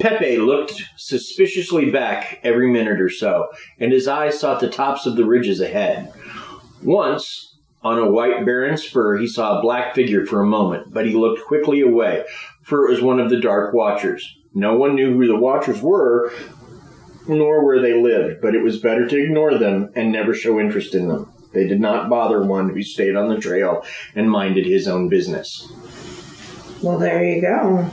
Pepe looked suspiciously back every minute or so, and his eyes sought the tops of the ridges ahead. Once, on a white barren spur, he saw a black figure for a moment, but he looked quickly away, for it was one of the Dark Watchers. No one knew who the Watchers were, nor where they lived, but it was better to ignore them and never show interest in them. They did not bother one who stayed on the trail and minded his own business. Well, there you go.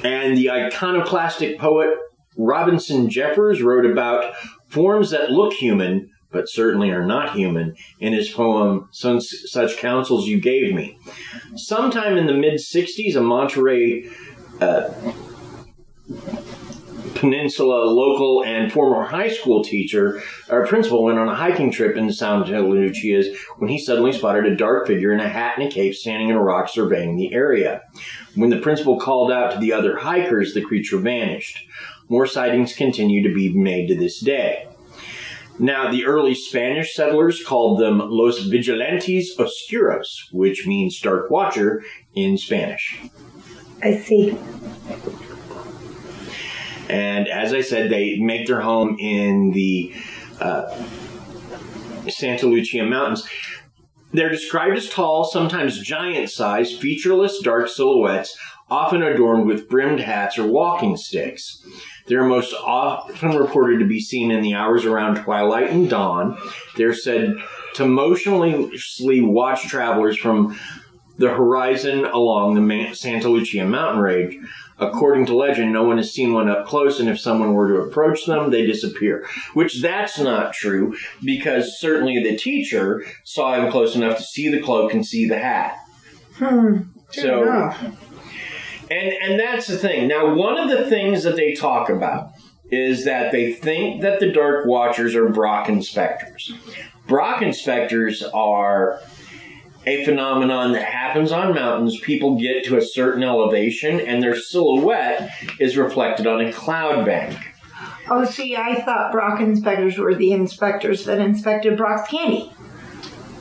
And the iconoclastic poet Robinson Jeffers wrote about forms that look human, but certainly are not human, in his poem, Such Counsels You Gave Me. Sometime in the mid-'60s, a Monterey Peninsula local and former high school teacher, or principal, went on a hiking trip into Santa Lucia when he suddenly spotted a dark figure in a hat and a cape standing on a rock surveying the area. When the principal called out to the other hikers, the creature vanished. More sightings continue to be made to this day. Now, the early Spanish settlers called them Los Vigilantes Oscuros, which means dark watcher in Spanish. I see. And as I said, they make their home in the Santa Lucia Mountains. They're described as tall, sometimes giant-sized, featureless, dark silhouettes, often adorned with brimmed hats or walking sticks. They're most often reported to be seen in the hours around twilight and dawn. They're said to motionlessly watch travelers from the horizon along the Santa Lucia mountain range. According to legend, no one has seen one up close, and if someone were to approach them, they disappear. Which, that's not true, because certainly the teacher saw him close enough to see the cloak and see the hat. So, and that's the thing. Now, one of the things that they talk about is that they think that the Dark Watchers are Brocken specters. Brocken specters are a phenomenon that happens on mountains. People get to a certain elevation, and their silhouette is reflected on a cloud bank. Oh, see, I thought Brocken inspectors were the inspectors that inspected Brock's candy.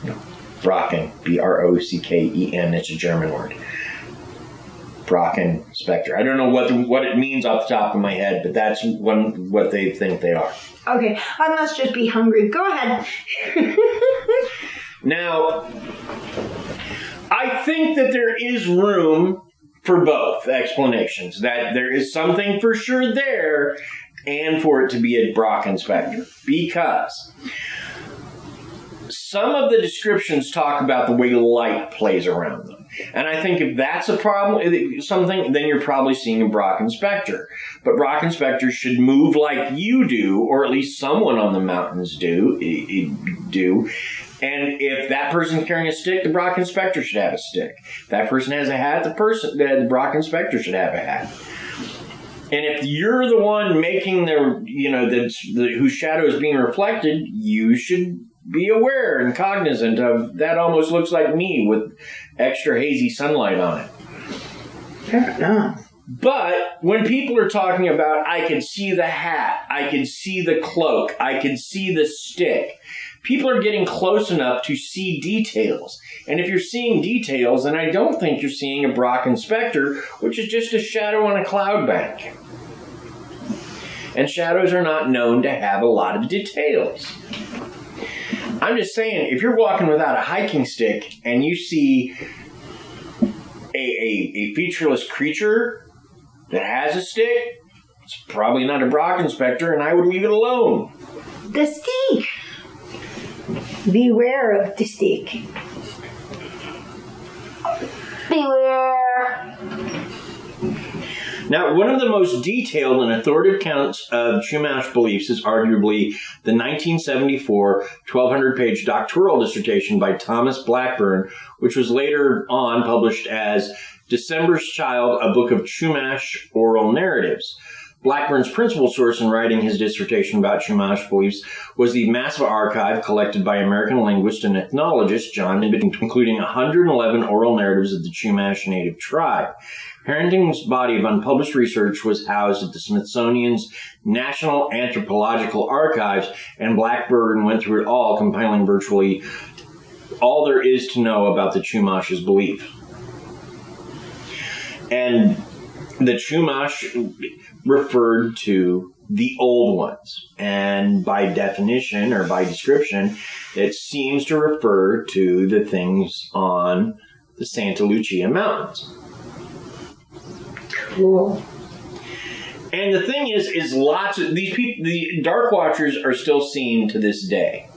No. Brocken, B-R-O-C-K-E-N, it's a German word. Brocken specter. I don't know what it means off the top of my head, but that's what they think they are. Okay, I must just be hungry. Go ahead. Now, I think that there is room for both explanations. That there is something for sure there, and for it to be a Brocken specter. Because some of the descriptions talk about the way light plays around them. And I think if that's a problem, then you're probably seeing a Brocken specter. But Brocken specters should move like you do, or at least someone on the mountains do. And if that person's carrying a stick, the Brocken specter should have a stick. If that person has a hat, the Brocken specter should have a hat. And if you're the one making whose shadow is being reflected, you should be aware and cognizant of that. Almost looks like me with extra hazy sunlight on it. Fair enough. But when people are talking about, I can see the hat, I can see the cloak, I can see the stick, people are getting close enough to see details. And if you're seeing details, then I don't think you're seeing a Brocken specter, which is just a shadow on a cloud bank. And shadows are not known to have a lot of details. I'm just saying, if you're walking without a hiking stick and you see a featureless creature that has a stick, it's probably not a Brocken specter, and I would leave it alone. The stick. Beware of the stick. Beware. Now, one of the most detailed and authoritative accounts of Chumash beliefs is arguably the 1974 1,200-page doctoral dissertation by Thomas Blackburn, which was later on published as December's Child, a book of Chumash oral narratives. Blackburn's principal source in writing his dissertation about Chumash beliefs was the massive archive collected by American linguist and ethnologist John Nibbitt, including 111 oral narratives of the Chumash Native tribe. Harrington's body of unpublished research was housed at the Smithsonian's National Anthropological Archives, and Blackburn went through it all, compiling virtually all there is to know about the Chumash's belief. And the Chumash referred to the old ones. And by definition or by description, it seems to refer to the things on the Santa Lucia Mountains. Cool. And the thing is lots of these people, the Dark Watchers, are still seen to this day.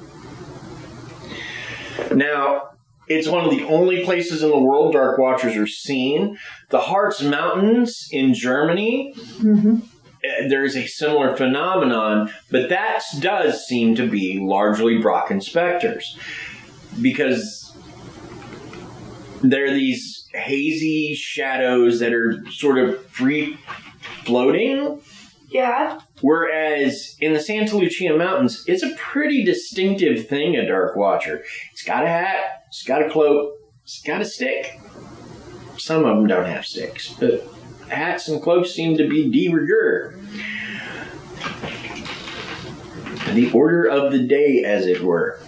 Now, it's one of the only places in the world Dark Watchers are seen. The Harz Mountains in Germany, there is a similar phenomenon, but that does seem to be largely Brocken specters, because they're these hazy shadows that are sort of free floating. Yeah. Whereas in the Santa Lucia Mountains, it's a pretty distinctive thing, a Dark Watcher. It's got a hat, it's got a cloak, it's got a stick. Some of them don't have sticks, but hats and cloaks seem to be de rigueur. The order of the day, as it were.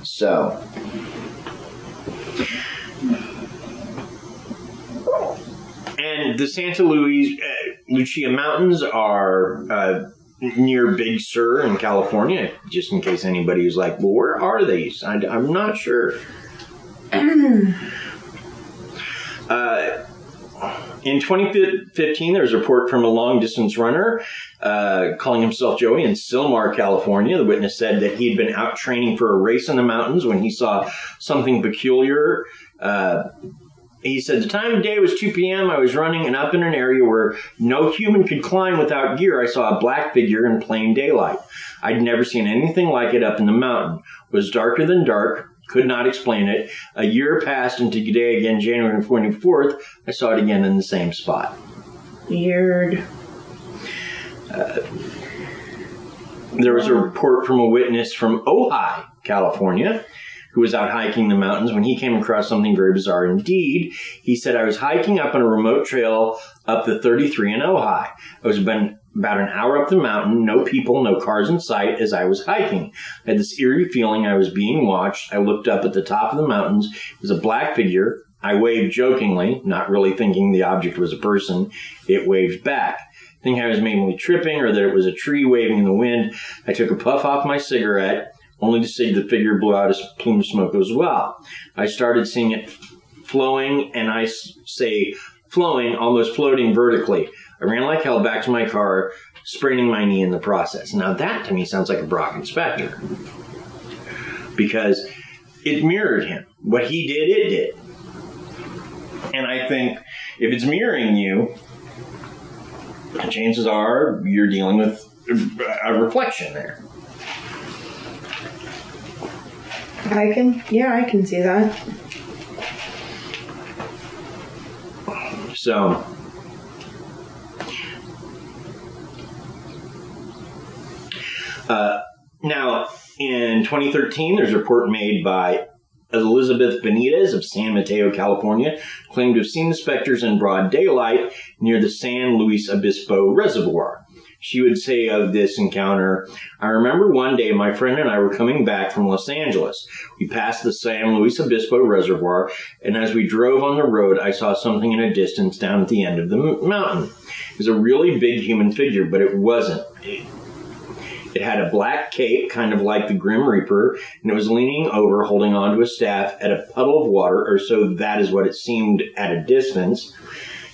So, and the Santa Lucia Mountains are near Big Sur in California, just in case anybody was like, well, where are these? I'm not sure. In 2015, there was a report from a long-distance runner calling himself Joey in Sylmar, California. The witness said that he'd been out training for a race in the mountains when he saw something peculiar. He said, the time of day was 2 p.m. I was running, and up in an area where no human could climb without gear, I saw a black figure in plain daylight. I'd never seen anything like it up in the mountain. It was darker than dark. Could not explain it. A year passed, and today, again, January 24th, I saw it again in the same spot. Weird. There was a report from a witness from Ojai, California, who was out hiking the mountains when he came across something very bizarre indeed. He said, I was hiking up on a remote trail up the 33 in Ojai. I was about an hour up the mountain, no people, no cars in sight as I was hiking. I had this eerie feeling I was being watched. I looked up at the top of the mountains. It was a black figure. I waved jokingly, not really thinking the object was a person. It waved back. Thinking I was mainly tripping or that it was a tree waving in the wind, I took a puff off my cigarette, only to see the figure blew out a plume of smoke as well. I started seeing it flowing, and I say flowing, almost floating vertically. I ran like hell back to my car, spraining my knee in the process. Now that, to me, sounds like a Brocken specter. Because it mirrored him. What he did, it did. And I think if it's mirroring you, chances are you're dealing with a reflection there. I can see that. So, now, in 2013, there's a report made by Elizabeth Benitez of San Mateo, California, claimed to have seen the specters in broad daylight near the San Luis Obispo Reservoir. She would say of this encounter, I remember one day my friend and I were coming back from Los Angeles. We passed the San Luis Obispo Reservoir, and as we drove on the road, I saw something in a distance down at the end of the mountain. It was a really big human figure, but it wasn't. It had a black cape, kind of like the Grim Reaper, and it was leaning over, holding onto a staff at a puddle of water, or so that is what it seemed at a distance.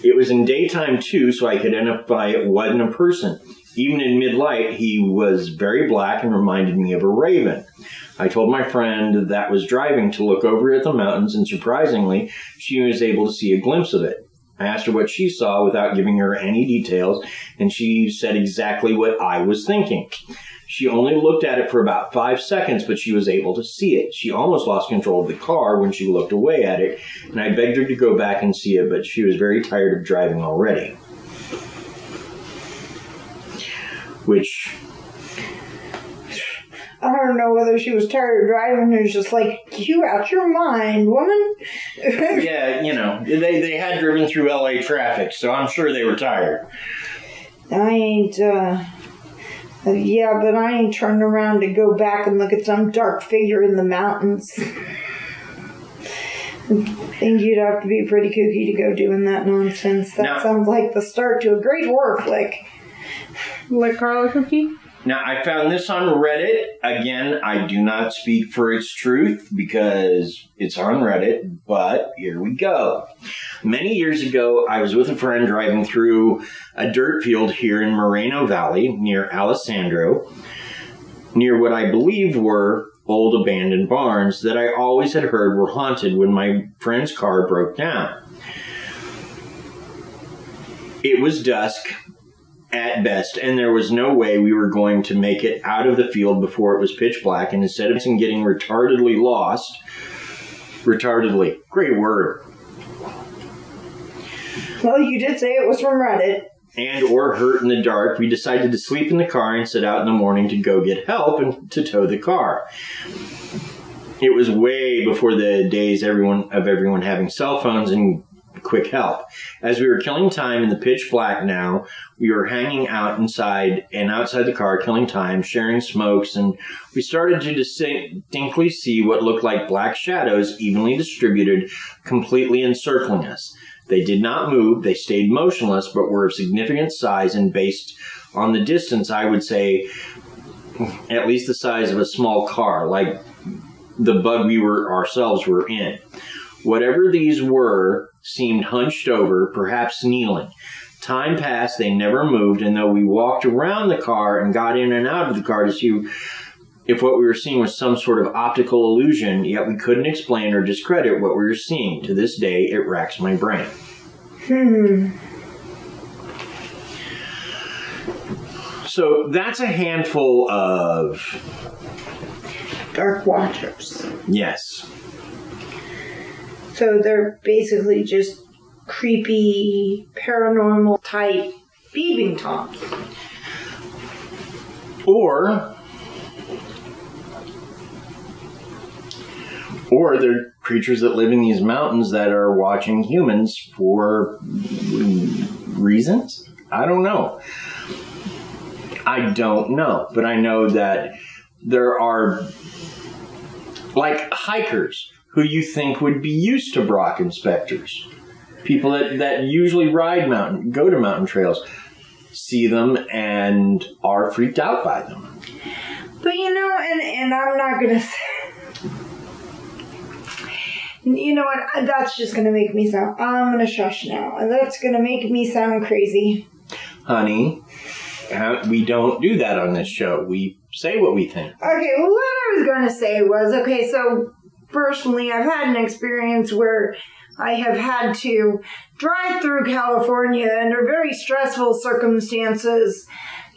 It was in daytime, too, so I could identify it wasn't a person. Even in mid-light, he was very black and reminded me of a raven. I told my friend that was driving to look over at the mountains, and surprisingly, she was able to see a glimpse of it. I asked her what she saw without giving her any details, and she said exactly what I was thinking. She only looked at it for about 5 seconds, but she was able to see it. She almost lost control of the car when she looked away at it, and I begged her to go back and see it, but she was very tired of driving already. Which, I don't know whether she was tired of driving or just like, you out your mind, woman. yeah, you know, they had driven through LA traffic, so I'm sure they were tired. I ain't, yeah, but I ain't turning around to go back and look at some dark figure in the mountains. I think you'd have to be pretty kooky to go doing that nonsense. That sounds like the start to a great horror flick. Like Carla Cookie? Now, I found this on Reddit. Again, I do not speak for its truth because it's on Reddit, but here we go. Many years ago, I was with a friend driving through a dirt field here in Moreno Valley near Alessandro, near what I believe were old abandoned barns that I always had heard were haunted when my friend's car broke down. It was dusk at best, and there was no way we were going to make it out of the field before it was pitch black, and instead of getting retardedly lost, great word. Well, you did say it was from Reddit. And or hurt in the dark, we decided to sleep in the car and set out in the morning to go get help and to tow the car. It was way before the days everyone having cell phones and quick help. As we were killing time in the pitch black now, we were hanging out inside and outside the car, killing time, sharing smokes, and we started to distinctly see what looked like black shadows evenly distributed, completely encircling us. They did not move, they stayed motionless, but were of significant size, and based on the distance, I would say at least the size of a small car, like the bug we ourselves were in. Whatever these were seemed hunched over, perhaps kneeling. Time passed, they never moved, and though we walked around the car and got in and out of the car to see if what we were seeing was some sort of optical illusion, yet we couldn't explain or discredit what we were seeing. To this day, it racks my brain. So that's a handful of Dark Watchers. Yes. So they're basically just creepy, paranormal type peeping toms. Or they're creatures that live in these mountains that are watching humans for reasons? I don't know. But I know that there are, like, hikers who you think would be used to Brock inspectors. People that usually go to mountain trails, see them and are freaked out by them. But and I'm not going to say... You know what? That's just going to make me sound... I'm going to shush now. And that's going to make me sound crazy. Honey, we don't do that on this show. We say what we think. Okay, well, what I was going to say was, so personally, I've had an experience where I have had to drive through California under very stressful circumstances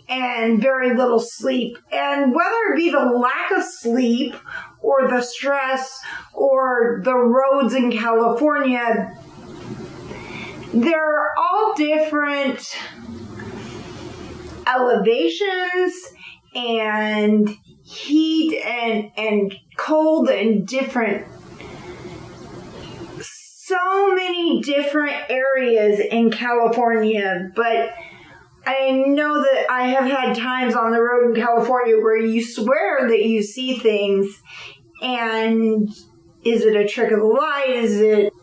and very little sleep. And whether it be the lack of sleep or the stress or the roads in California, they're all different elevations and heat and cold and different. So many different areas in California, but I know that I have had times on the road in California where you swear that you see things, and is it a trick of the light? Is it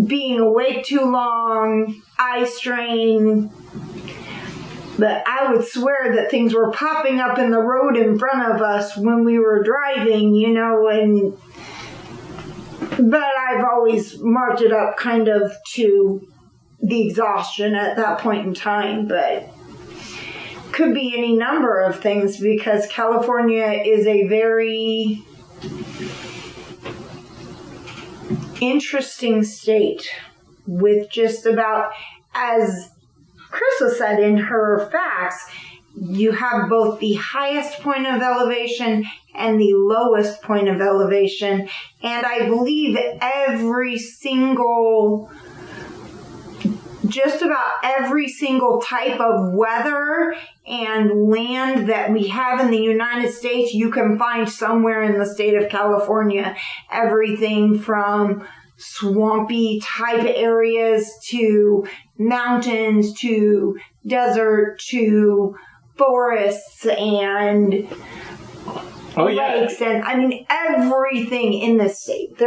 being awake too long? Eye strain? But I would swear that things were popping up in the road in front of us when we were driving, but I've always marked it up kind of to the exhaustion at that point in time, but could be any number of things because California is a very interesting state with just about, as Krysta said in her facts, you have both the highest point of elevation and the lowest point of elevation, and I believe just about every single type of weather and land that we have in the United States, you can find somewhere in the state of California. Everything from swampy type areas to mountains to desert to forests and Oh, yeah. lakes, and I mean everything in the state.